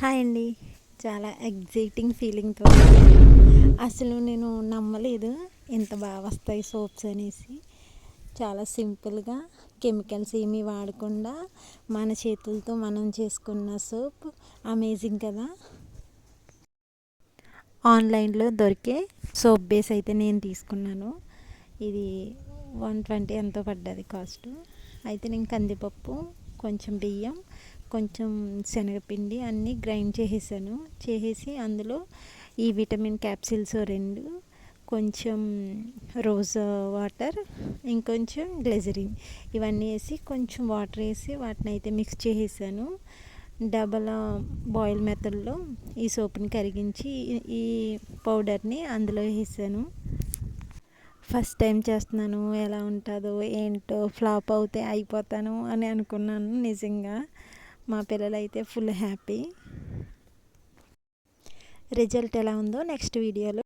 Hi అండి. చాలా exciting ఫీలింగ్తో అసలు నేను నమ్మలేదు ఎంత బాగా వస్తాయి సోప్స్ అనేసి. చాలా సింపుల్గా కెమికల్స్ ఏమీ వాడకుండా మన చేతులతో మనం చేసుకున్న సోప్ అమేజింగ్ కదా. ఆన్లైన్లో దొరికే సోప్ బేస్ అయితే నేను తీసుకున్నాను. ఇది 120 ఎంతో పడ్డది కాస్ట్. అయితే నేను కందిపప్పు, కొంచెం బియ్యం, కొంచెం శనగపిండి అన్నీ గ్రైండ్ చేసేసి అందులో ఈ విటమిన్ క్యాప్సిల్స్ 2, కొంచెం రోజ్ వాటర్, ఇంకొంచెం గ్లిజరిన్ ఇవన్నీ వేసి కొంచెం వాటర్ వేసి వాటిని అయితే మిక్స్ చేసేసాను. డబల్ బాయిల్ మెథడ్లో ఈ సోప్ని కరిగించి ఈ పౌడర్ని అందులో వేసాను. ఫస్ట్ టైం చేస్తున్నాను, ఎలా ఉంటుందో ఏంటో, ఫ్లాప్ అవుతే అయిపోతాను అని అనుకున్నాను. నిజంగా మా పిల్లలు అయితే ఫుల్ హ్యాపీ. రిజల్ట్ ఎలా ఉందో నెక్స్ట్ వీడియోలో